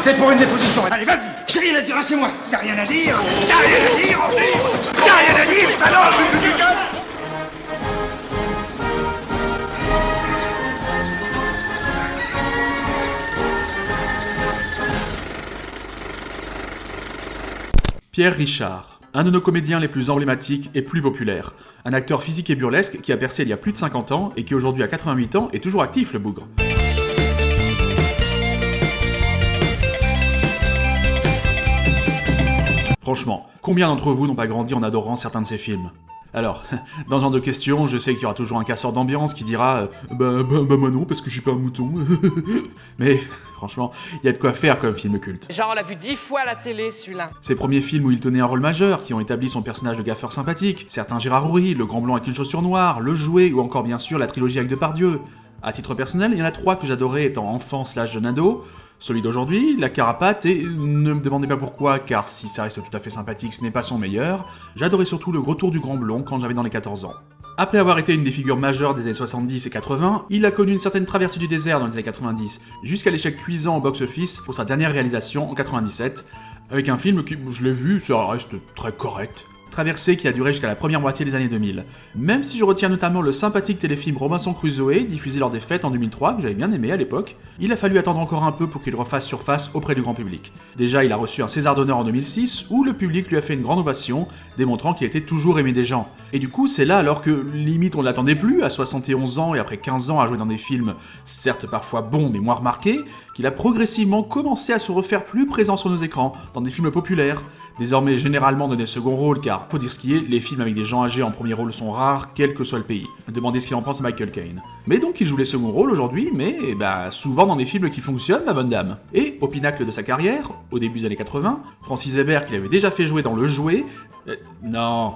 C'est pour une déposition. Allez, vas-y. J'ai rien à dire à chez moi. T'as rien à dire? T'as rien à dire? T'as rien à dire, salaud! Pierre Richard, un de nos comédiens les plus emblématiques et plus populaires. Un acteur physique et burlesque qui a percé il y a plus de 50 ans et qui aujourd'hui à 88 ans est toujours actif, le bougre. Franchement, combien d'entre vous n'ont pas grandi en adorant certains de ces films? Alors, dans ce genre de questions, je sais qu'il y aura toujours un casseur d'ambiance qui dira bah moi non, parce que je suis pas un mouton. Mais, franchement, il y a de quoi faire comme film culte. Genre, on l'a vu 10 fois à la télé, celui-là. Ses premiers films où il tenait un rôle majeur, qui ont établi son personnage de gaffeur sympathique, certains Gérard Houry, Le Grand Blond avec une chaussure noire, Le Jouet, ou encore bien sûr la trilogie avec Depardieu. À titre personnel, il y en a 3 que j'adorais étant enfant / jeune ado. Celui d'aujourd'hui, La Carapate, et ne me demandez pas pourquoi, car si ça reste tout à fait sympathique, ce n'est pas son meilleur. J'adorais surtout Le Retour du Grand Blond quand j'avais dans les 14 ans. Après avoir été une des figures majeures des années 70 et 80, il a connu une certaine traversée du désert dans les années 90, jusqu'à l'échec cuisant au box-office pour sa dernière réalisation en 97, avec un film qui, je l'ai vu, ça reste très correct. Traversée qui a duré jusqu'à la première moitié des années 2000. Même si je retiens notamment le sympathique téléfilm Robinson Crusoe, diffusé lors des fêtes en 2003, que j'avais bien aimé à l'époque, il a fallu attendre encore un peu pour qu'il refasse surface auprès du grand public. Déjà, il a reçu un César d'honneur en 2006, où le public lui a fait une grande ovation, démontrant qu'il était toujours aimé des gens. Et du coup, c'est là, alors que limite on ne l'attendait plus, à 71 ans et après 15 ans à jouer dans des films, certes parfois bons mais moins remarqués, qu'il a progressivement commencé à se refaire plus présent sur nos écrans, dans des films populaires, désormais généralement dans des seconds rôles, car, faut dire ce qui est, les films avec des gens âgés en premier rôle sont rares, quel que soit le pays. Demandez ce qu'il en pense Michael Caine. Mais donc il joue les seconds rôles aujourd'hui, mais souvent dans des films qui fonctionnent, ma bonne dame. Et, au pinacle de sa carrière, au début des années 80, Francis Weber, qu'il avait déjà fait jouer dans Le Jouet... non...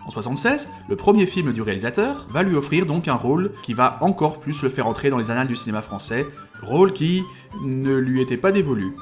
En 76, le premier film du réalisateur va lui offrir donc un rôle qui va encore plus le faire entrer dans les annales du cinéma français, rôle qui ne lui était pas dévolu.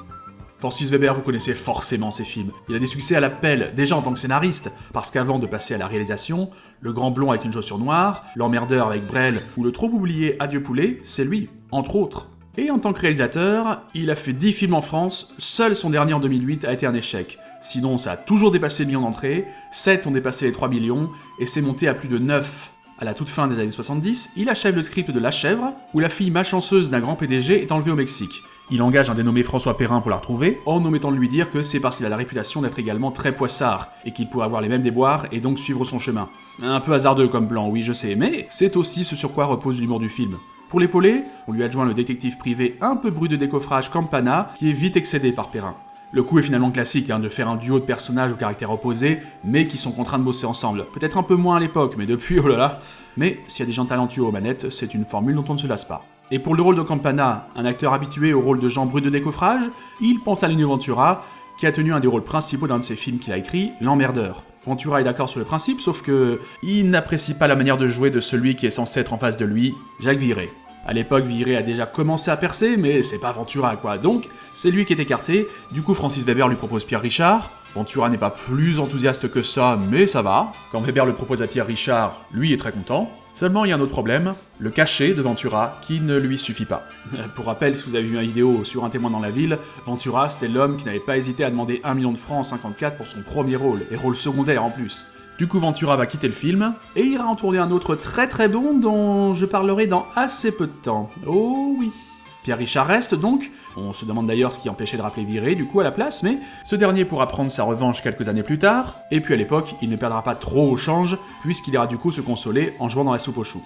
Francis Weber, vous connaissez forcément ces films. Il a des succès à l'appel, déjà en tant que scénariste, parce qu'avant de passer à la réalisation, Le Grand Blond avec une chaussure noire, L'Emmerdeur avec Brel ou le trop oublié Adieu Poulet, c'est lui, entre autres. Et en tant que réalisateur, il a fait 10 films en France, seul son dernier en 2008 a été un échec. Sinon, ça a toujours dépassé le million d'entrées, 7 ont dépassé les 3 millions, et c'est monté à plus de 9. À la toute fin des années 70, il achève le script de La Chèvre, où la fille malchanceuse d'un grand PDG est enlevée au Mexique. Il engage un dénommé François Perrin pour la retrouver, en omettant de lui dire que c'est parce qu'il a la réputation d'être également très poissard, et qu'il pourrait avoir les mêmes déboires et donc suivre son chemin. Un peu hasardeux comme plan, oui je sais, mais c'est aussi ce sur quoi repose l'humour du film. Pour l'épauler, on lui adjoint le détective privé un peu brut de décoffrage Campana, qui est vite excédé par Perrin. Le coup est finalement classique, de faire un duo de personnages au caractère opposé, mais qui sont contraints de bosser ensemble. Peut-être un peu moins à l'époque, mais depuis, oh là là. Mais s'il y a des gens talentueux aux manettes, c'est une formule dont on ne se lasse pas. Et pour le rôle de Campana, un acteur habitué au rôle de Jean brut de décoffrage, il pense à Lino Ventura, qui a tenu un des rôles principaux d'un de ses films qu'il a écrit, L'Emmerdeur. Ventura est d'accord sur le principe, sauf que il n'apprécie pas la manière de jouer de celui qui est censé être en face de lui, Jacques Villeray. À l'époque, Villeray a déjà commencé à percer, mais c'est pas Ventura quoi, donc c'est lui qui est écarté, du coup Francis Weber lui propose Pierre Richard, Ventura n'est pas plus enthousiaste que ça, mais ça va. Quand Weber le propose à Pierre Richard, lui est très content. Seulement il y a un autre problème, le cachet de Ventura qui ne lui suffit pas. Pour rappel, si vous avez vu ma vidéo sur Un témoin dans la ville, Ventura c'était l'homme qui n'avait pas hésité à demander 1 million de francs en 54 pour son premier rôle, et rôle secondaire en plus. Du coup, Ventura va quitter le film, et ira en tourner un autre très très bon dont je parlerai dans assez peu de temps. Oh oui. Pierre Richard reste donc, on se demande d'ailleurs ce qui empêchait de rappeler Villeray du coup à la place, mais ce dernier pourra prendre sa revanche quelques années plus tard, et puis à l'époque, il ne perdra pas trop au change, puisqu'il ira du coup se consoler en jouant dans la soupe aux choux.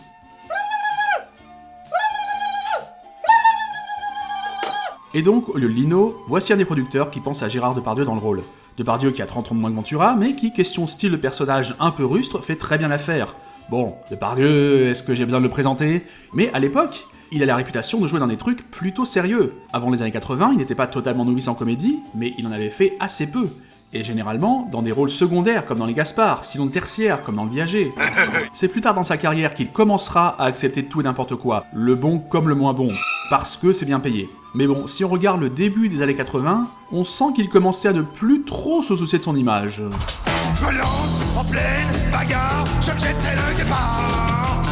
Et donc, au lieu de Lino, voici un des producteurs qui pense à Gérard Depardieu dans le rôle. Depardieu qui a 30 ans de moins que Ventura, mais qui, question style de personnage un peu rustre, fait très bien l'affaire. Bon, Depardieu, est-ce que j'ai besoin de le présenter? Mais à l'époque, il a la réputation de jouer dans des trucs plutôt sérieux. Avant les années 80, il n'était pas totalement novice en comédie, mais il en avait fait assez peu. Et généralement, dans des rôles secondaires comme dans Les Gaspard, sinon tertiaires comme dans Le Viager. C'est plus tard dans sa carrière qu'il commencera à accepter tout et n'importe quoi, le bon comme le moins bon, parce que c'est bien payé. Mais bon, si on regarde le début des années 80, on sent qu'il commençait à ne plus trop se soucier de son image. Je me lance en pleine bagarre, je me jette dès le départ.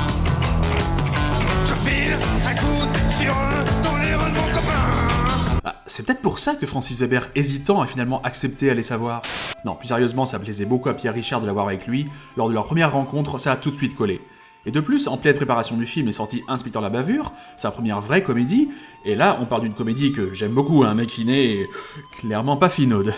Je file un coup sur un dans les rôles de mon copain. C'est peut-être pour ça que Francis Weber, hésitant, a finalement accepté Allez savoir. Non, plus sérieusement, ça plaisait beaucoup à Pierre Richard de l'avoir avec lui. Lors de leur première rencontre, ça a tout de suite collé. Et de plus, en pleine préparation du film est sorti Inspecteur la bavure, sa première vraie comédie, et là, on parle d'une comédie que j'aime beaucoup, un mec qui n'est clairement pas finaude.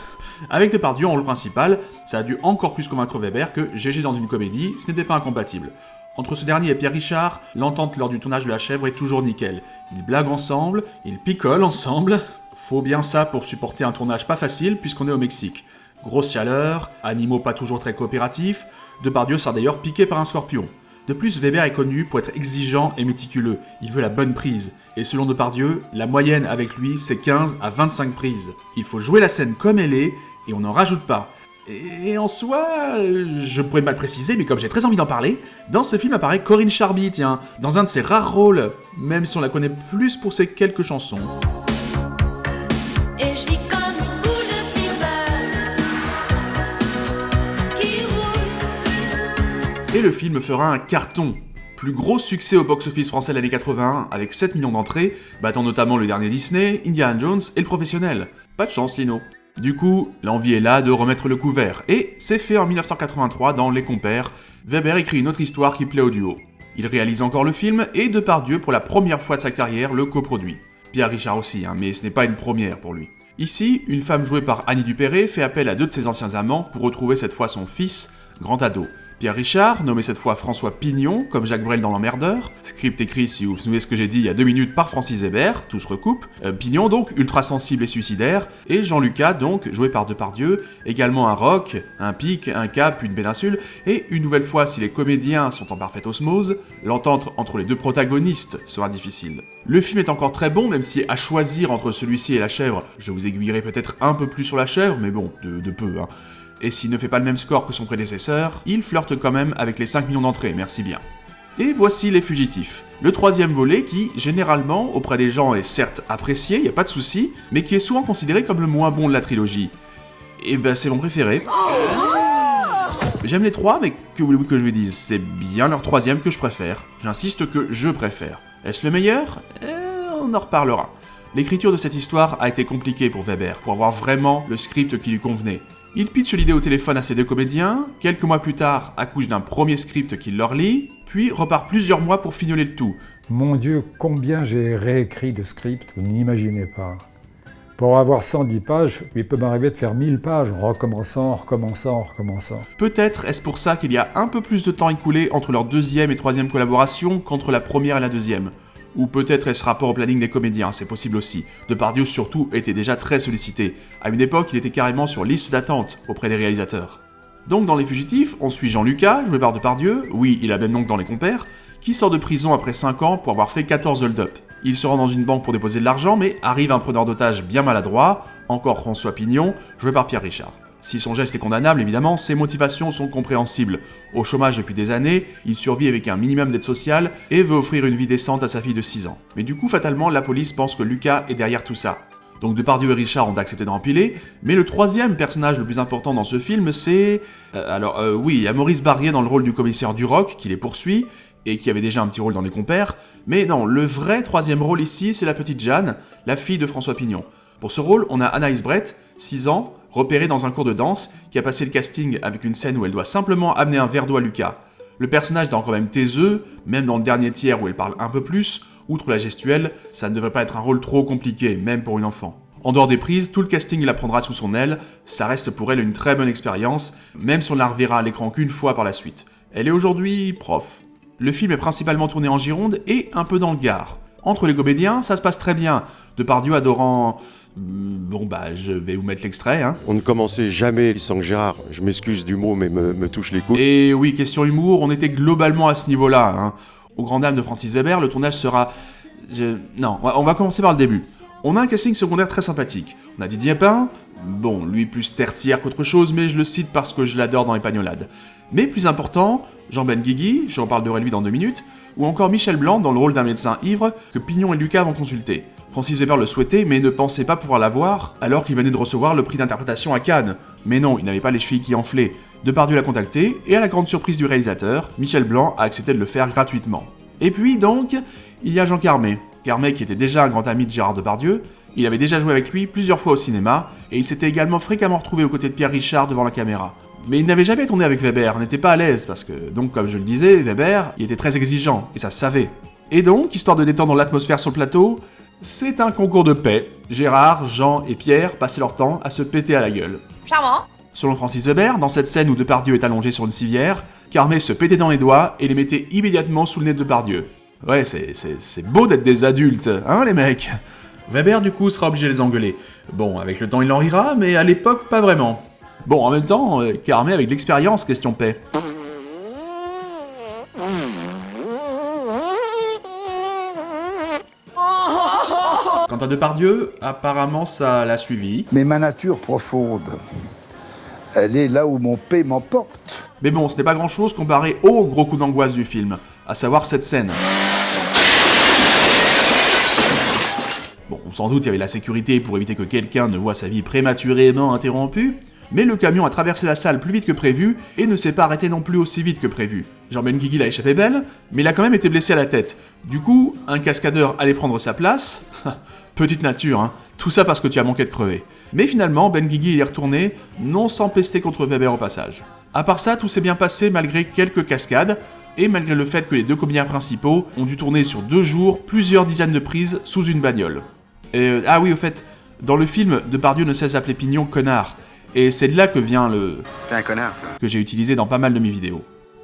Avec Depardieu en rôle principal, ça a dû encore plus convaincre Weber que GG dans une comédie, ce n'était pas incompatible. Entre ce dernier et Pierre Richard, l'entente lors du tournage de La Chèvre est toujours nickel. Ils blaguent ensemble, ils picolent ensemble. Faut bien ça pour supporter un tournage pas facile puisqu'on est au Mexique. Grosse chaleur, animaux pas toujours très coopératifs, Depardieu sera d'ailleurs piqué par un scorpion. De plus, Weber est connu pour être exigeant et méticuleux, il veut la bonne prise. Et selon Depardieu, la moyenne avec lui c'est 15 à 25 prises. Il faut jouer la scène comme elle est, et on n'en rajoute pas. Et en soi, je pourrais mal préciser, mais comme j'ai très envie d'en parler, dans ce film apparaît Corinne Charby, tiens, dans un de ses rares rôles, même si on la connaît plus pour ses quelques chansons. Et je vis comme une boule de flipper qui roule. Et le film fera un carton. Plus gros succès au box-office français l'année 81, avec 7 millions d'entrées, battant notamment le dernier Disney, Indiana Jones et Le Professionnel. Pas de chance, Lino. Du coup, l'envie est là de remettre le couvert, et c'est fait en 1983 dans Les Compères. Weber écrit une autre histoire qui plaît au duo. Il réalise encore le film, et Depardieu, pour la première fois de sa carrière, le coproduit. Pierre Richard aussi, mais ce n'est pas une première pour lui. Ici, une femme jouée par Annie Dupéré fait appel à 2 de ses anciens amants pour retrouver cette fois son fils, grand ado. Pierre Richard, nommé cette fois François Pignon, comme Jacques Brel dans L'Emmerdeur, script écrit, si vous souvenez ce que j'ai dit il y a 2 minutes, par Francis Weber, tout se recoupe, Pignon donc, ultra sensible et suicidaire, et Jean-Lucas donc, joué par Depardieu, également un rock, un pic, un cap, une péninsule, et une nouvelle fois, si les comédiens sont en parfaite osmose, l'entente entre les 2 protagonistes sera difficile. Le film est encore très bon, même si à choisir entre celui-ci et La Chèvre, je vous aiguillerai peut-être un peu plus sur La Chèvre, mais bon, de peu, hein. Et s'il ne fait pas le même score que son prédécesseur, il flirte quand même avec les 5 millions d'entrées, merci bien. Et voici Les Fugitifs, le 3e volet qui, généralement, auprès des gens est certes apprécié, y a pas de souci, mais qui est souvent considéré comme le moins bon de la trilogie. Et ben c'est mon préféré. J'aime les 3, mais que voulez-vous que je vous dise, c'est bien leur 3e que je préfère. J'insiste que je préfère. Est-ce le meilleur ? On en reparlera. L'écriture de cette histoire a été compliquée pour Weber, pour avoir vraiment le script qui lui convenait. Il pitche l'idée au téléphone à ses 2 comédiens, quelques mois plus tard accouche d'un premier script qu'il leur lit, puis repart plusieurs mois pour fignoler le tout. Mon Dieu, combien j'ai réécrit de scripts, vous n'imaginez pas. Pour avoir 110 pages, il peut m'arriver de faire 1000 pages en recommençant. Peut-être est-ce pour ça qu'il y a un peu plus de temps écoulé entre leur 2e et 3e collaboration qu'entre la première et la 2e. Ou peut-être est-ce rapport au planning des comédiens, c'est possible aussi. Depardieu surtout était déjà très sollicité. À une époque, il était carrément sur liste d'attente auprès des réalisateurs. Donc dans Les Fugitifs, on suit Jean-Lucas, joué par Depardieu, oui, il a même nom que dans Les Compères, qui sort de prison après 5 ans pour avoir fait 14 hold-up. Il se rend dans une banque pour déposer de l'argent, mais arrive un preneur d'otages bien maladroit, encore François Pignon, joué par Pierre Richard. Si son geste est condamnable, évidemment, ses motivations sont compréhensibles. Au chômage depuis des années, il survit avec un minimum d'aide sociale et veut offrir une vie décente à sa fille de 6 ans. Mais du coup, fatalement, la police pense que Lucas est derrière tout ça. Donc Depardieu et Richard ont accepté de rempiler, mais le 3e personnage le plus important dans ce film, c'est... oui, il y a Maurice Barrier dans le rôle du commissaire Duroc, qui les poursuit, et qui avait déjà un petit rôle dans Les Compères, mais non, le vrai 3e rôle ici, c'est la petite Jeanne, la fille de François Pignon. Pour ce rôle, on a Anaïs Brett, 6 ans, repérée dans un cours de danse, qui a passé le casting avec une scène où elle doit simplement amener un verre d'eau à Lucas. Le personnage est quand même taiseux, même dans le dernier tiers où elle parle un peu plus, outre la gestuelle, ça ne devrait pas être un rôle trop compliqué, même pour une enfant. En dehors des prises, tout le casting la prendra sous son aile, ça reste pour elle une très bonne expérience, même si on la reverra à l'écran qu'une fois par la suite. Elle est aujourd'hui prof. Le film est principalement tourné en Gironde et un peu dans le Gard. Entre les comédiens, ça se passe très bien, Depardieu adorant... Bon bah, je vais vous mettre l'extrait, hein. On ne commençait jamais sans que Gérard, je m'excuse du mot, mais me touche les couilles. Et oui, question humour, on était globalement à ce niveau-là, hein. Au grand dam de Francis Weber, le tournage sera... Non, on va commencer par le début. On a un casting secondaire très sympathique. On a Didier Pin, bon, lui plus tertiaire qu'autre chose, mais je le cite parce que je l'adore dans Les Pagnolades. Mais plus important, Jean Benguigui, je reparlerai de lui dans 2 minutes, ou encore Michel Blanc dans le rôle d'un médecin ivre que Pignon et Lucas vont consulter. Francis Weber le souhaitait, mais ne pensait pas pouvoir l'avoir, alors qu'il venait de recevoir le prix d'interprétation à Cannes. Mais non, il n'avait pas les chevilles qui enflaient. Depardieu l'a contacté, et à la grande surprise du réalisateur, Michel Blanc a accepté de le faire gratuitement. Et puis donc, il y a Jean Carmé, Carmet, qui était déjà un grand ami de Gérard Depardieu, il avait déjà joué avec lui plusieurs fois au cinéma, et il s'était également fréquemment retrouvé aux côtés de Pierre Richard devant la caméra. Mais il n'avait jamais tourné avec Weber, n'était pas à l'aise, parce que, donc comme je le disais, Weber, il était très exigeant, et ça se savait. Et donc, histoire de détendre l'atmosphère sur le plateau, c'est un concours de paix. Gérard, Jean et Pierre passaient leur temps à se péter à la gueule. Charmant. Selon Francis Weber, dans cette scène où Depardieu est allongé sur une civière, Carmet se pétait dans les doigts et les mettait immédiatement sous le nez de Depardieu. Ouais, c'est beau d'être des adultes, hein les mecs? Weber du coup sera obligé de les engueuler. Bon, avec le temps il en rira, mais à l'époque pas vraiment. Bon, en même temps, Carmet avec de l'expérience, question paix. Quant à Depardieu, apparemment ça l'a suivi. Mais ma nature profonde, elle est là où mon paix m'emporte. Mais bon, ce n'est pas grand chose comparé au gros coup d'angoisse du film, à savoir cette scène. Bon, sans doute il y avait la sécurité pour éviter que quelqu'un ne voie sa vie prématurément interrompue, mais le camion a traversé la salle plus vite que prévu et ne s'est pas arrêté non plus aussi vite que prévu. Jean Benguigui l'a échappé belle, mais il a quand même été blessé à la tête. Du coup, un cascadeur allait prendre sa place. Petite nature, hein. Tout ça parce que tu as manqué de crever. Mais finalement, Benguigui y est retourné, non sans pester contre Weber au passage. À part ça, tout s'est bien passé malgré quelques cascades, et malgré le fait que les deux comédiens principaux ont dû tourner sur 2 jours plusieurs dizaines de prises sous une bagnole. Ah oui, au fait, dans le film, Depardieu ne cesse d'appeler Pignon connard, et c'est de là que vient le... T'es un connard, toi. que j'ai utilisé dans pas mal de mes vidéos.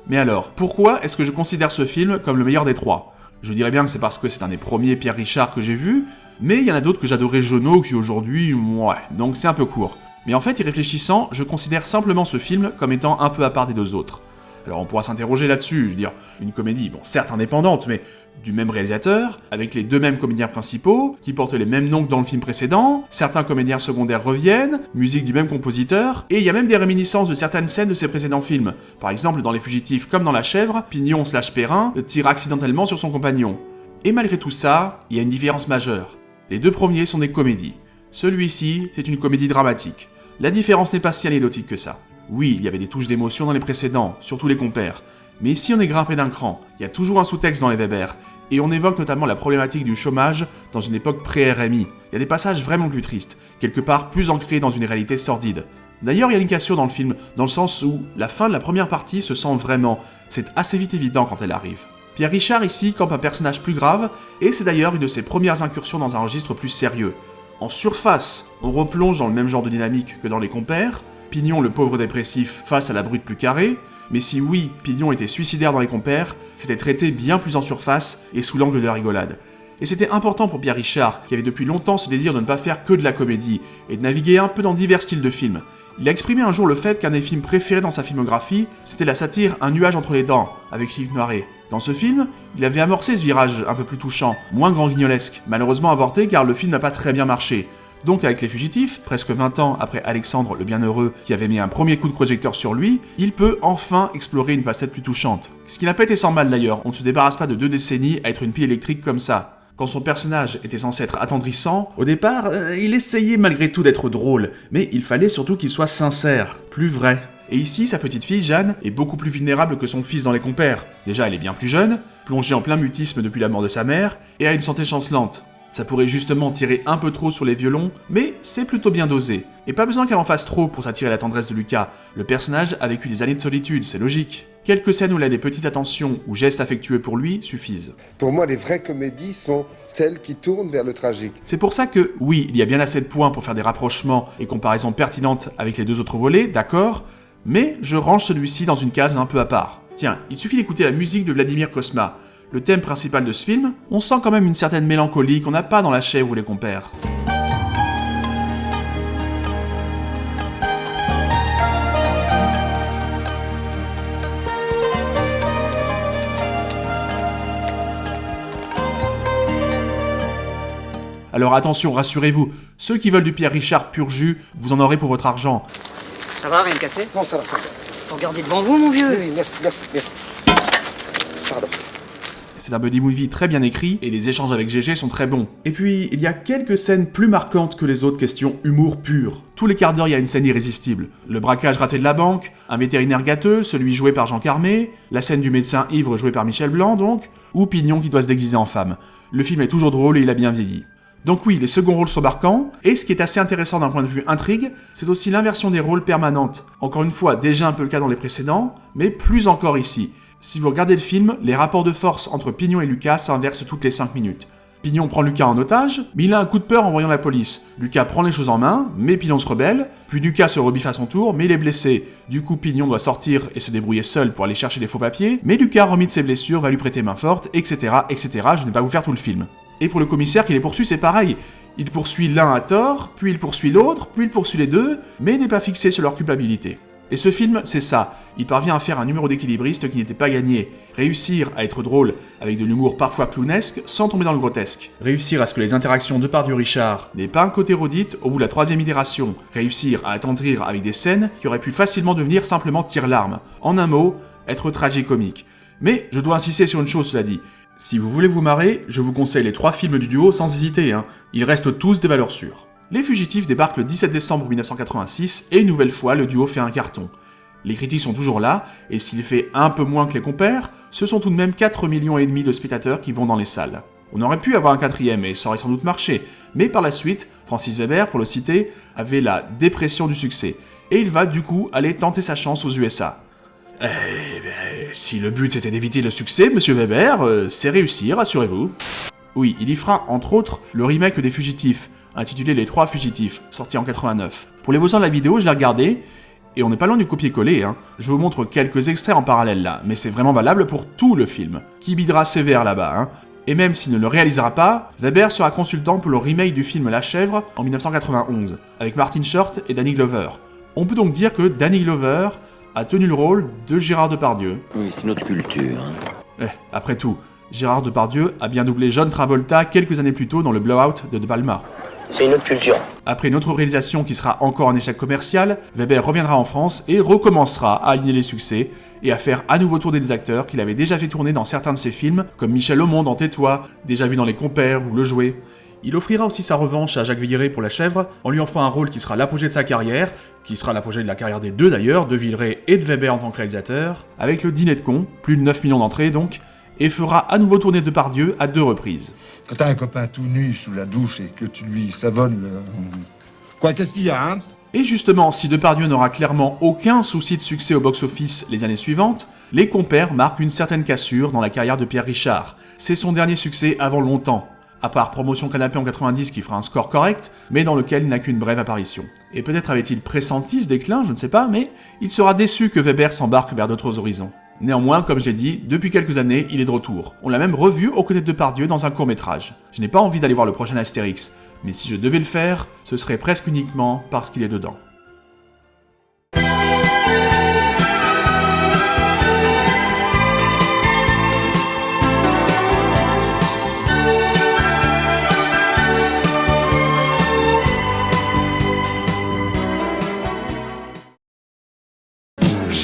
Mais alors, pourquoi est-ce que je considère ce film comme le meilleur des 3 ? Je dirais bien que c'est parce que c'est un des premiers Pierre Richard que j'ai vu, mais il y en a d'autres que j'adorais jeuneaux qui aujourd'hui, ouais, donc c'est un peu court. Mais en fait, y réfléchissant, je considère simplement ce film comme étant un peu à part des 2 autres. Alors on pourra s'interroger là-dessus, je veux dire, une comédie, bon certes indépendante, mais du même réalisateur, avec les 2 mêmes comédiens principaux, qui portent les mêmes noms que dans le film précédent, certains comédiens secondaires reviennent, musique du même compositeur, et il y a même des réminiscences de certaines scènes de ses précédents films. Par exemple, dans Les Fugitifs comme dans La Chèvre, Pignon/Perrin tire accidentellement sur son compagnon. Et malgré tout ça, il y a une différence majeure. Les 2 premiers sont des comédies. Celui-ci, c'est une comédie dramatique. La différence n'est pas si anecdotique que ça. Oui, il y avait des touches d'émotion dans les précédents, surtout les compères. Mais ici on est grimpé d'un cran, il y a toujours un sous-texte dans les Weber, et on évoque notamment la problématique du chômage dans une époque pré-RMI. Il y a des passages vraiment plus tristes, quelque part plus ancrés dans une réalité sordide. D'ailleurs, il y a une cassure dans le film, dans le sens où la fin de la première partie se sent vraiment. C'est assez vite évident quand elle arrive. Pierre Richard ici campe un personnage plus grave, et c'est d'ailleurs une de ses premières incursions dans un registre plus sérieux. En surface, on replonge dans le même genre de dynamique que dans Les Compères, Pignon le pauvre dépressif face à la brute plus carrée, mais si oui, Pignon était suicidaire dans Les Compères, c'était traité bien plus en surface et sous l'angle de la rigolade. Et c'était important pour Pierre Richard, qui avait depuis longtemps ce désir de ne pas faire que de la comédie, et de naviguer un peu dans divers styles de films. Il a exprimé un jour le fait qu'un des films préférés dans sa filmographie, c'était la satire Un nuage entre les dents, avec Philippe Noiret. Dans ce film, il avait amorcé ce virage un peu plus touchant, moins grand guignolesque, malheureusement avorté car le film n'a pas très bien marché. Donc avec Les Fugitifs, presque 20 ans après Alexandre le Bienheureux qui avait mis un premier coup de projecteur sur lui, il peut enfin explorer une facette plus touchante. Ce qui n'a pas été sans mal d'ailleurs, on ne se débarrasse pas de 2 décennies à être une pile électrique comme ça. Quand son personnage était censé être attendrissant, au départ, il essayait malgré tout d'être drôle, mais il fallait surtout qu'il soit sincère, plus vrai. Et ici, sa petite fille, Jeanne, est beaucoup plus vulnérable que son fils dans Les Compères. Déjà, elle est bien plus jeune, plongée en plein mutisme depuis la mort de sa mère, et a une santé chancelante. Ça pourrait justement tirer un peu trop sur les violons, mais c'est plutôt bien dosé. Et pas besoin qu'elle en fasse trop pour s'attirer la tendresse de Lucas. Le personnage a vécu des années de solitude, c'est logique. Quelques scènes où elle a des petites attentions ou gestes affectueux pour lui suffisent. Pour moi, les vraies comédies sont celles qui tournent vers le tragique. C'est pour ça que, oui, il y a bien assez de points pour faire des rapprochements et comparaisons pertinentes avec les 2 autres volets, d'accord, mais je range celui-ci dans une case un peu à part. Tiens, il suffit d'écouter la musique de Vladimir Kosma. Le thème principal de ce film, on sent quand même une certaine mélancolie qu'on n'a pas dans La Chèvre ou Les Compères. Alors attention, rassurez-vous, ceux qui veulent du Pierre Richard pur jus, vous en aurez pour votre argent. Ça va, rien de cassé? Non, ça va, ça va. Faut regarder devant vous, mon vieux. Oui, merci. Pardon. c'est un buddy movie très bien écrit et les échanges avec GG sont très bons. Et puis, il y a quelques scènes plus marquantes que les autres, question humour pur. Tous les quarts d'heure, il y a une scène irrésistible. Le braquage raté de la banque, un vétérinaire gâteux, celui joué par Jean Carmé, la scène du médecin ivre joué par Michel Blanc donc, ou Pignon qui doit se déguiser en femme. Le film est toujours drôle et il a bien vieilli. Donc oui, les seconds rôles sont marquants, et ce qui est assez intéressant d'un point de vue intrigue, c'est aussi l'inversion des rôles permanente. Encore une fois, déjà un peu le cas dans les précédents, mais plus encore ici. Si vous regardez le film, les rapports de force entre Pignon et Lucas s'inversent toutes les 5 minutes. Pignon prend Lucas en otage, mais il a un coup de peur en voyant la police. Lucas prend les choses en main, mais Pignon se rebelle, puis Lucas se rebiffe à son tour, mais il est blessé. Du coup, Pignon doit sortir et se débrouiller seul pour aller chercher des faux papiers, mais Lucas, remis de ses blessures, va lui prêter main forte, etc., etc. Je ne vais pas vous faire tout le film. Et pour le commissaire qui les poursuit, c'est pareil. Il poursuit l'un à tort, puis il poursuit l'autre, puis il poursuit les deux, mais n'est pas fixé sur leur culpabilité. Et ce film, c'est ça. Il parvient à faire un numéro d'équilibriste qui n'était pas gagné. Réussir à être drôle, avec de l'humour parfois clownesque, sans tomber dans le grotesque. Réussir à ce que les interactions de Depardieu-Richard n'aient pas un côté redite au bout de la 3e itération. Réussir à attendrir avec des scènes qui auraient pu facilement devenir simplement tire-larme. En un mot, être tragicomique. Mais je dois insister sur une chose, cela dit. Si vous voulez vous marrer, je vous conseille les 3 films du duo sans hésiter, hein. Ils restent tous des valeurs sûres. Les Fugitifs débarquent le 17 décembre 1986 et une nouvelle fois, le duo fait un carton. Les critiques sont toujours là, et s'il fait un peu moins que les compères, ce sont tout de même 4,5 millions de spectateurs qui vont dans les salles. On aurait pu avoir un 4e et ça aurait sans doute marché, mais par la suite, Francis Weber, pour le citer, avait la dépression du succès, et il va du coup aller tenter sa chance aux USA. Si le but c'était d'éviter le succès, monsieur Weber, c'est réussir, rassurez-vous. Oui, il y fera entre autres le remake des Fugitifs, intitulé Les 3 Fugitifs, sorti en 89. Pour les besoins de la vidéo, je l'ai regardé, et on n'est pas loin du copier-coller, hein. Je vous montre quelques extraits en parallèle là, mais c'est vraiment valable pour tout le film. Qui bidera sévère là-bas, hein. Et même s'il ne le réalisera pas, Weber sera consultant pour le remake du film La Chèvre en 1991, avec Martin Short et Danny Glover. On peut donc dire que Danny Glover a tenu le rôle de Gérard Depardieu. Oui, c'est notre culture. Hein. Après tout, Gérard Depardieu a bien doublé John Travolta quelques années plus tôt dans le Blowout de De Palma. C'est une autre culture. Après une autre réalisation qui sera encore un échec commercial, Weber reviendra en France et recommencera à aligner les succès et à faire à nouveau tourner des acteurs qu'il avait déjà fait tourner dans certains de ses films, comme Michel Aumont dans Tais-toi, déjà vu dans Les Compères ou Le Jouet. Il offrira aussi sa revanche à Jacques Villeray pour La Chèvre, en lui offrant un rôle qui sera l'apogée de sa carrière, qui sera l'apogée de la carrière des deux d'ailleurs, de Villeray et de Weber en tant que réalisateur, avec Le Dîner de con, plus de 9 millions d'entrées donc, et fera à nouveau tourner Depardieu à 2 reprises. Quand t'as un copain tout nu sous la douche et que tu lui savonnes le... Quoi, qu'est-ce qu'il y a, hein? Et justement, si Depardieu n'aura clairement aucun souci de succès au box-office les années suivantes, Les Compères marquent une certaine cassure dans la carrière de Pierre Richard. C'est son dernier succès avant longtemps, à part Promotion Canapé en 90 qui fera un score correct, mais dans lequel il n'a qu'une brève apparition. Et peut-être avait-il pressenti ce déclin, je ne sais pas, mais il sera déçu que Weber s'embarque vers d'autres horizons. Néanmoins, comme je l'ai dit, depuis quelques années, il est de retour. On l'a même revu aux côtés de Depardieu dans un court-métrage. Je n'ai pas envie d'aller voir le prochain Astérix, mais si je devais le faire, ce serait presque uniquement parce qu'il est dedans.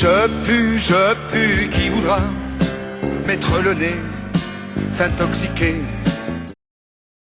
Je pue, qui voudra mettre le nez, s'intoxiquer